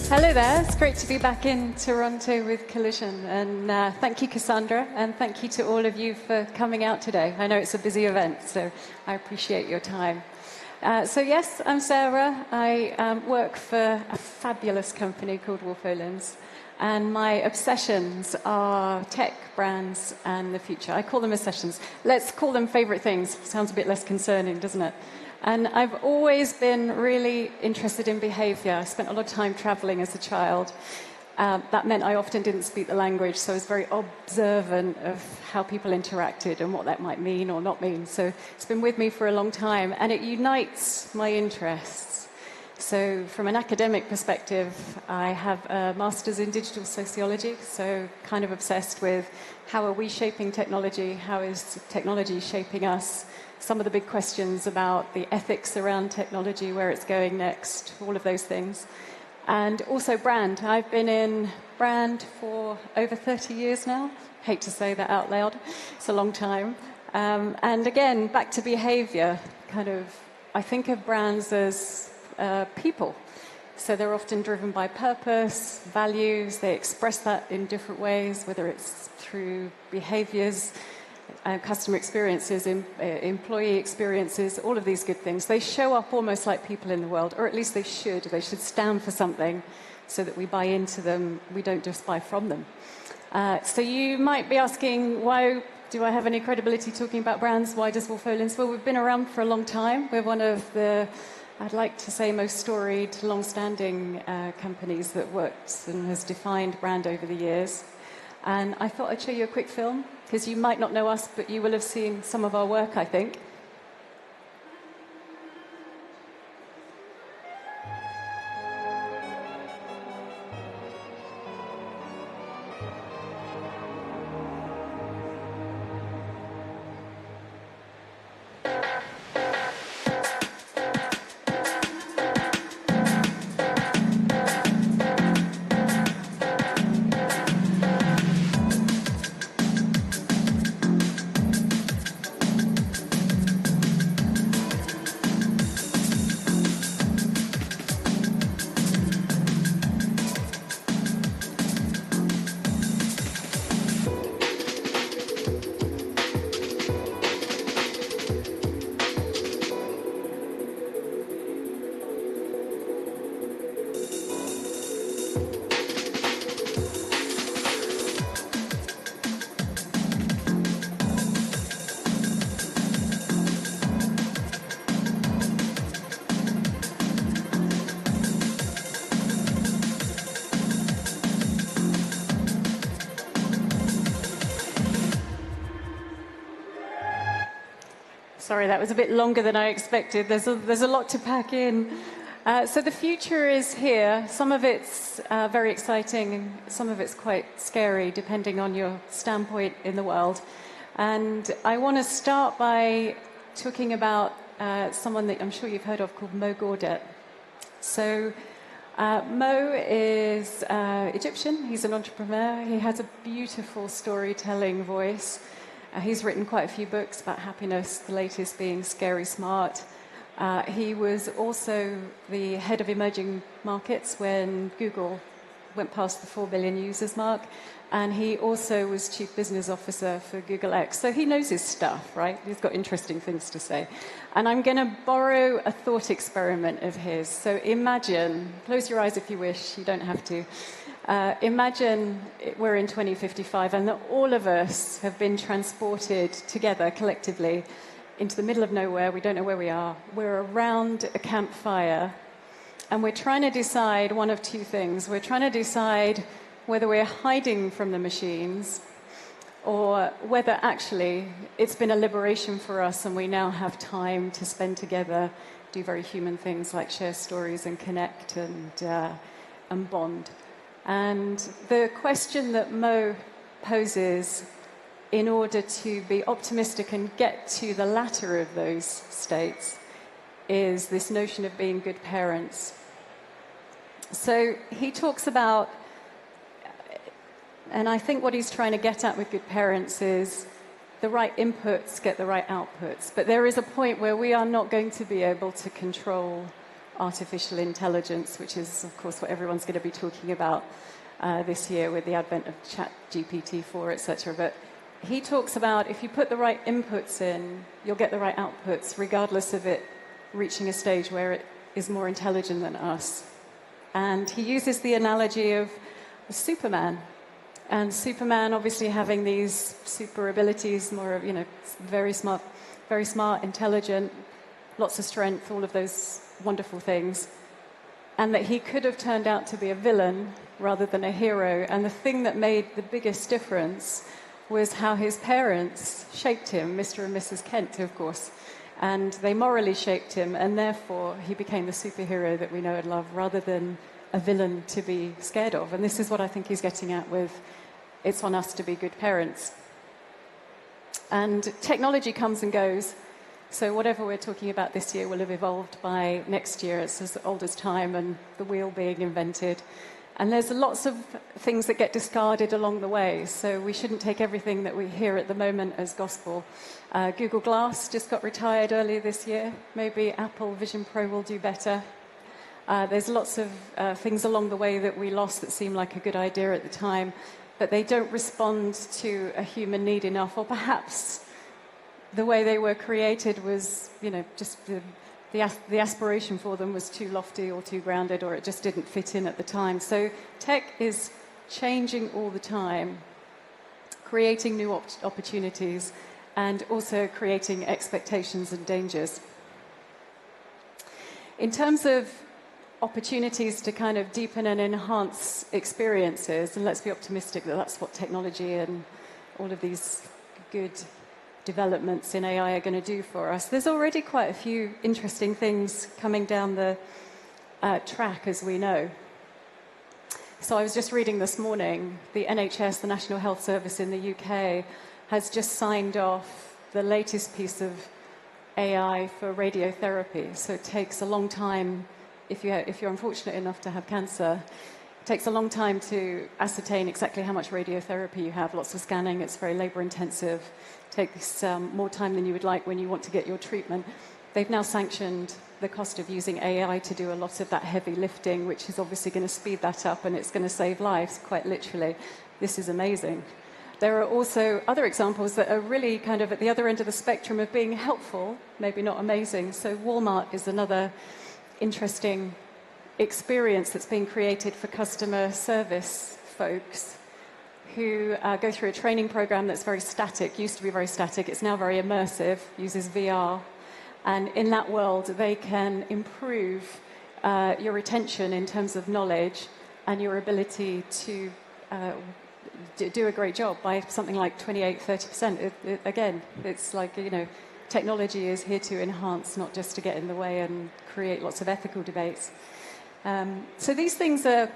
Hello there, it's great to be back in Toronto with Collision, and thank you Cassandra, and thank you to all of you for coming out today. I know it's a busy event, so I appreciate your time. So yes, I'm Sarah. I work for a fabulous company called Olins, and my obsessions are tech, brands, and the future. I call them obsessions. Let's call them favorite things. Sounds a bit less concerning, doesn't it? And I've always been really interested in behavior. I spent a lot of time traveling as a child. That meant I often didn't speak the language, so I was very observant of how people interacted and what that might mean or not mean. So it's been with me for a long time, and it unites my interests. So from an academic perspective, I have a master's in digital sociology, so kind of obsessed with how are we shaping technology, how is technology shaping us, some of the big questions about the ethics around technology, where it's going next, all of those things. And also brand. I've been in brand for over 30 years now. Hate to say that out loud. It's a long time. And again, back to behavior. I think of brands as people. So they're often driven by purpose, values. They express that in different ways, whether it's through behaviors, customer experiences, employee experiences, all of these good things. They show up almost like people in the world, or at least they should. They should stand for something so that we buy into them. We don't just buy from them. So you might be asking, why do I have any credibility talking about brands? Why does Wolff? Well, we've been around for a long time. We're one of the, I'd like to say, most storied, long-standing companies that works and has defined brand over the years. And I thought I'd show you a quick film, because you might not know us, but you will have seen some of our work, I think. Sorry, that was a bit longer than I expected. There's a lot to pack in. So the future is here. Some of it's very exciting, some of it's quite scary, depending on your standpoint in the world. And I want to start by talking about someone that I'm sure you've heard of called Moes. So Mo is Egyptian. He's an entrepreneur. He has a beautiful storytelling voice. He's written quite a few books about happiness, the latest being Scary Smart. He was also the head of emerging markets when Google went past the 4 billion users mark. And he also was chief business officer for Google X. So he knows his stuff, right? He's got interesting things to say. And I'm going to borrow a thought experiment of his. So imagine, close your eyes if you wish, you don't have to. Imagine we're in 2055 and that all of us have been transported together collectively into the middle of nowhere. We don't know where we are. We're around a campfire and we're trying to decide one of two things. We're trying to decide whether we're hiding from the machines or whether actually it's been a liberation for us and we now have time to spend together, do very human things like share stories and connect and bond. And the question that Mo poses in order to be optimistic and get to the latter of those states is this notion of being good parents. So he talks about, and I think what he's trying to get at with good parents is the right inputs get the right outputs. But there is a point where we are not going to be able to control artificial intelligence, which is, of course, what everyone's going to be talking about this year with the advent of ChatGPT-4, etc. But he talks about if you put the right inputs in, you'll get the right outputs, regardless of it reaching a stage where it is more intelligent than us. And he uses the analogy of Superman. And Superman obviously having these super abilities, more of, very smart, intelligent, lots of strength, all of those wonderful things. And that he could have turned out to be a villain rather than a hero. And the thing that made the biggest difference was how his parents shaped him, Mr. and Mrs. Kent, of course. And they morally shaped him, and therefore he became the superhero that we know and love, rather than a villain to be scared of. And this is what I think he's getting at with, it's on us to be good parents. And technology comes and goes. So whatever we're talking about this year will have evolved by next year. It's as old as time and the wheel being invented. And there's lots of things that get discarded along the way. So we shouldn't take everything that we hear at the moment as gospel. Google Glass just got retired earlier this year. Maybe Apple Vision Pro will do better. There's lots of things along the way that we lost that seemed like a good idea at the time, but they don't respond to a human need enough, or perhaps the way they were created was, just the aspiration for them was too lofty or too grounded, or it just didn't fit in at the time. So tech is changing all the time, creating new opportunities, and also creating expectations and dangers. In terms of opportunities to kind of deepen and enhance experiences, and let's be optimistic that that's what technology and all of these good developments in AI are going to do for us. There's already quite a few interesting things coming down the track, as we know. So I was just reading this morning, the NHS, the National Health Service in the UK, has just signed off the latest piece of AI for radiotherapy. So it takes a long time, if you're unfortunate enough to have cancer, it takes a long time to ascertain exactly how much radiotherapy you have. Lots of scanning, it's very labour intensive. Takes more time than you would like when you want to get your treatment. They've now sanctioned the cost of using AI to do a lot of that heavy lifting, which is obviously going to speed that up, and it's going to save lives, quite literally. This is amazing. There are also other examples that are really kind of at the other end of the spectrum of being helpful, maybe not amazing. So Walmart is another interesting experience that's being created for customer service folks who go through a training program that's very static, used to be very static, it's now very immersive, uses VR. And in that world, they can improve your retention in terms of knowledge and your ability to do a great job by something like 28-30%. Again, it's like, technology is here to enhance, not just to get in the way and create lots of ethical debates. So these things are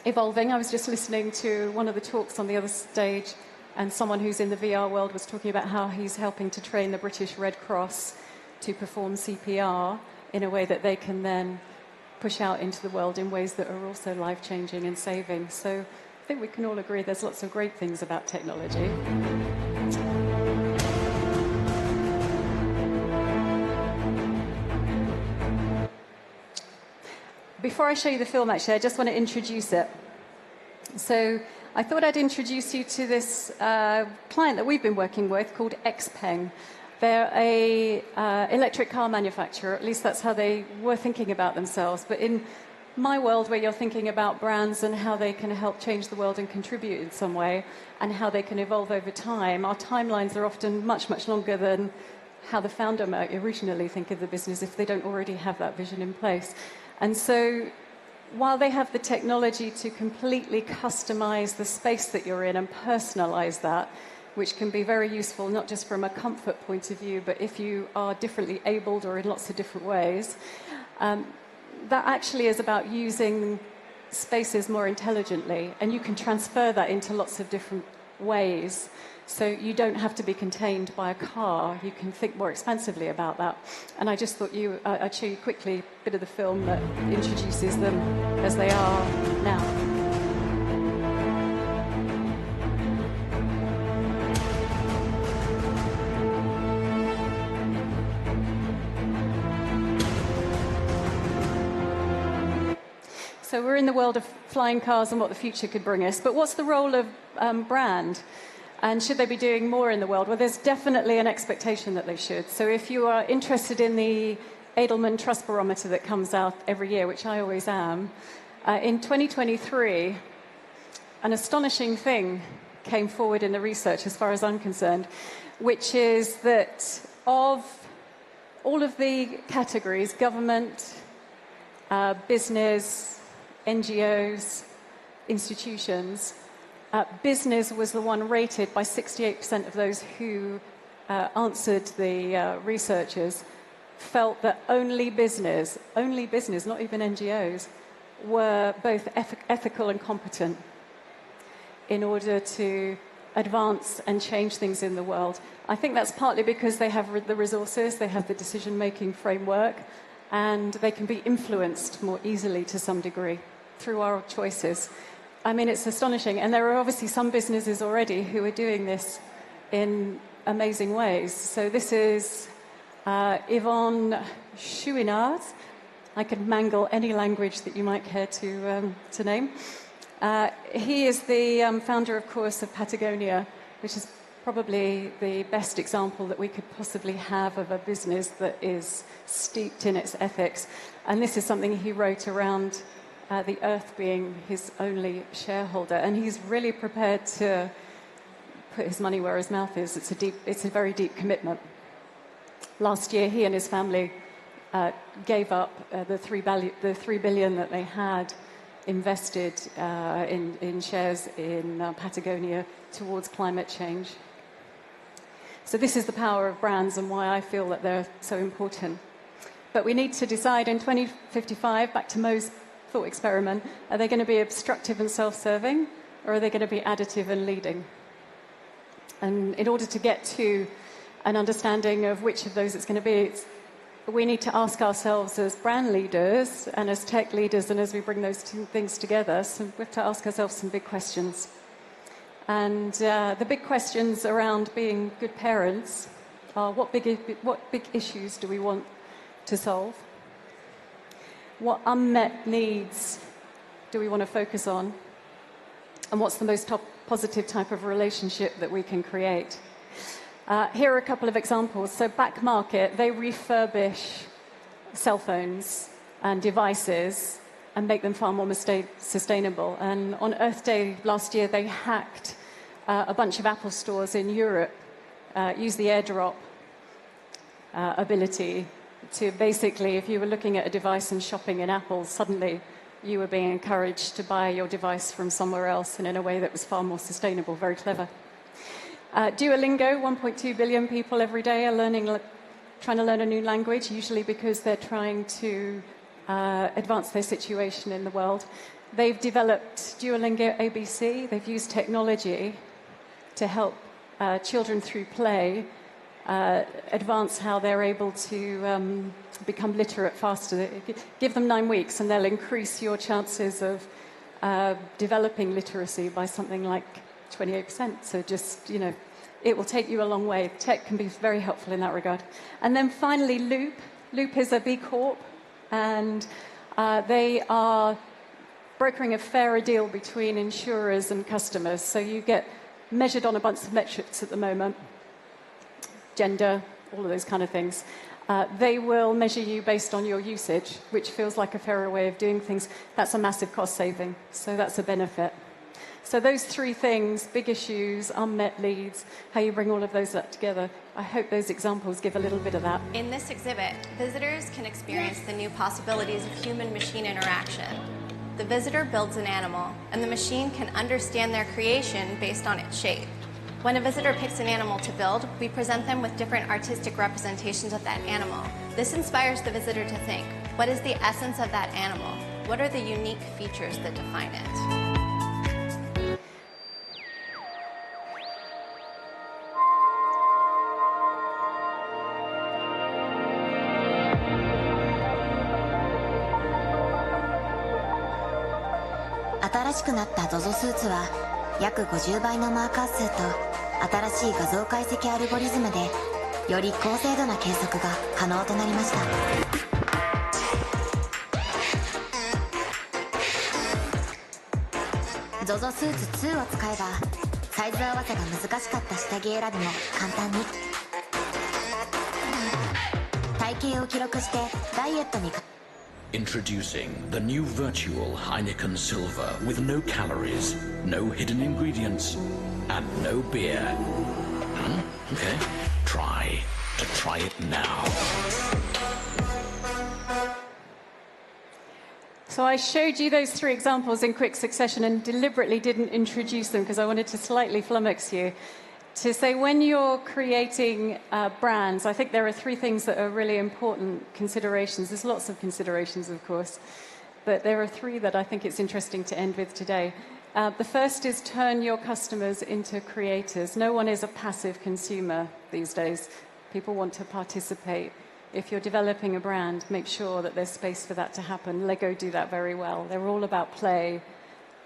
evolving. I was just listening to one of the talks on the other stage, and someone who's in the VR world was talking about how he's helping to train the British Red Cross to perform CPR in a way that they can then push out into the world in ways that are also life-changing and saving. So I think we can all agree there's lots of great things about technology. Before I show you the film, actually, I just want to introduce it. So I thought I'd introduce you to this client that we've been working with called Xpang. They're a electric car manufacturer, at least that's how they were thinking about themselves. But in my world, where you're thinking about brands and how they can help change the world and contribute in some way, and how they can evolve over time, our timelines are often much, much longer than how the founder might originally think of the business if they don't already have that vision in place. And so while they have the technology to completely customize the space that you're in and personalize that, which can be very useful not just from a comfort point of view, but if you are differently abled or in lots of different ways, that actually is about using spaces more intelligently, and you can transfer that into lots of different ways. So you don't have to be contained by a car. You can think more expansively about that. And I just thought I'd show you quickly a bit of the film that introduces them as they are now. So we're in the world of flying cars and what the future could bring us. But what's the role of brand? And should they be doing more in the world? Well, there's definitely an expectation that they should. So if you are interested in the Edelman Trust Barometer that comes out every year, which I always am, in 2023, an astonishing thing came forward in the research, as far as I'm concerned, which is that of all of the categories, government, business, NGOs, institutions, business was the one rated by 68% of those who answered the researchers, felt that only business, not even NGOs, were both ethical and competent in order to advance and change things in the world. I think that's partly because they have the resources, they have the decision-making framework, and they can be influenced more easily to some degree through our choices. I mean, it's astonishing. And there are obviously some businesses already who are doing this in amazing ways. So this is Yvonne Chouinard. I could mangle any language that you might care to name. He is the founder, of course, of Patagonia, which is probably the best example that we could possibly have of a business that is steeped in its ethics. And this is something he wrote around the earth being his only shareholder. And he's really prepared to put his money where his mouth is. It's a very deep commitment. Last year, he and his family gave up the $3 billion that they had invested in shares in Patagonia towards climate change. So this is the power of brands and why I feel that they're so important. But we need to decide in 2055, back to Moes' thought experiment, are they going to be obstructive and self-serving, or are they going to be additive and leading? And in order to get to an understanding of which of those it's going to be, we need to ask ourselves as brand leaders and as tech leaders, and as we bring those two things together, so we have to ask ourselves some big questions. And the big questions around being good parents are what big issues do we want to solve? What unmet needs do we want to focus on? And what's the most positive type of relationship that we can create? Here are a couple of examples. So Back Market, they refurbish cell phones and devices and make them far more sustainable. And on Earth Day last year, they hacked a bunch of Apple stores in Europe, used the airdrop ability to basically, if you were looking at a device and shopping in Apple, suddenly you were being encouraged to buy your device from somewhere else and in a way that was far more sustainable. Very clever. Duolingo, 1.2 billion people every day are trying to learn a new language, usually because they're trying to advance their situation in the world. They've developed Duolingo ABC. They've used technology to help children through play advance how they're able to become literate faster. Give them 9 weeks and they'll increase your chances of developing literacy by something like 28%. So just, it will take you a long way. Tech can be very helpful in that regard. And then finally, Loop. Loop is a B Corp, and they are brokering a fairer deal between insurers and customers. So you get measured on a bunch of metrics at the moment. Gender, all of those kind of things. They will measure you based on your usage, which feels like a fairer way of doing things. That's a massive cost saving, so that's a benefit. So those three things, big issues, unmet needs, how you bring all of those together, I hope those examples give a little bit of that. In this exhibit, visitors can experience the new possibilities of human-machine interaction. The visitor builds an animal, and the machine can understand their creation based on its shape. When a visitor picks an animal to build, we present them with different artistic representations of that animal. This inspires the visitor to think, what is the essence of that animal? What are the unique features that define it? 新しくなった ZOZO スーツは約50倍のマーカー数と新しい画像解析アルゴリズムでより高精度な計測が可能となりました。ZOZO スーツ2を使えばサイズ合わせが難しかった下着選びも簡単に。体型を記録してダイエットに。 Introducing the new virtual Heineken Silver with no calories, no hidden ingredients, and no beer. Okay. Try it now. So I showed you those 3 examples in quick succession and deliberately didn't introduce them because I wanted to slightly flummox you. To say when you're creating brands, I think there are 3 things that are really important considerations. There's lots of considerations, of course, but there are 3 that I think it's interesting to end with today. The first is turn your customers into creators. No one is a passive consumer these days. People want to participate. If you're developing a brand, make sure that there's space for that to happen. Lego do that very well. They're all about play,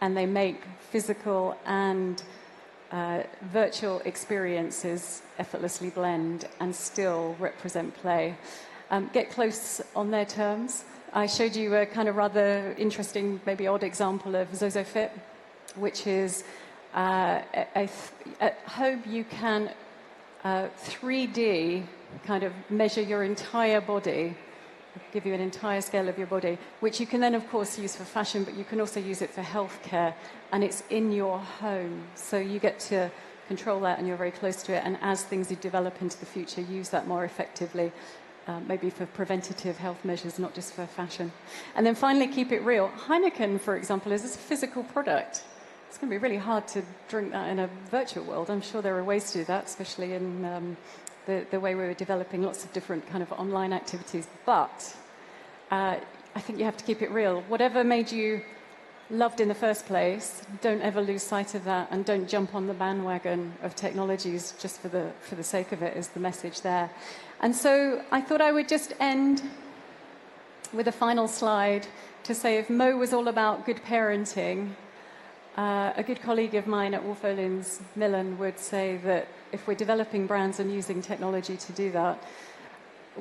and they make physical and virtual experiences effortlessly blend and still represent play. Get close on their terms. I showed you a kind of rather interesting, maybe odd example of ZOZO Fit, which is at home you can 3D kind of measure your entire body, give you an entire scale of your body, which you can then, of course, use for fashion, but you can also use it for healthcare, and it's in your home. So you get to control that, and you're very close to it, and as things develop into the future, use that more effectively, maybe for preventative health measures, not just for fashion. And then finally, keep it real. Heineken, for example, is a physical product. It's going to be really hard to drink that in a virtual world. I'm sure there are ways to do that, especially in the way we were developing lots of different kind of online activities. But I think you have to keep it real. Whatever made you loved in the first place, don't ever lose sight of that, and don't jump on the bandwagon of technologies just for the sake of it, is the message there. And so I thought I would just end with a final slide to say, if Mo was all about good parenting, a good colleague of mine at Wolff, Olins, Millen, would say that if we're developing brands and using technology to do that,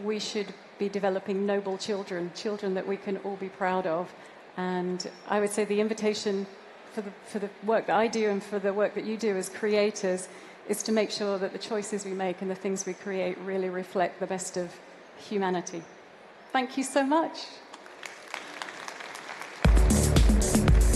we should be developing noble children that we can all be proud of. And I would say the invitation for the work that I do and for the work that you do as creators is to make sure that the choices we make and the things we create really reflect the best of humanity. Thank you so much.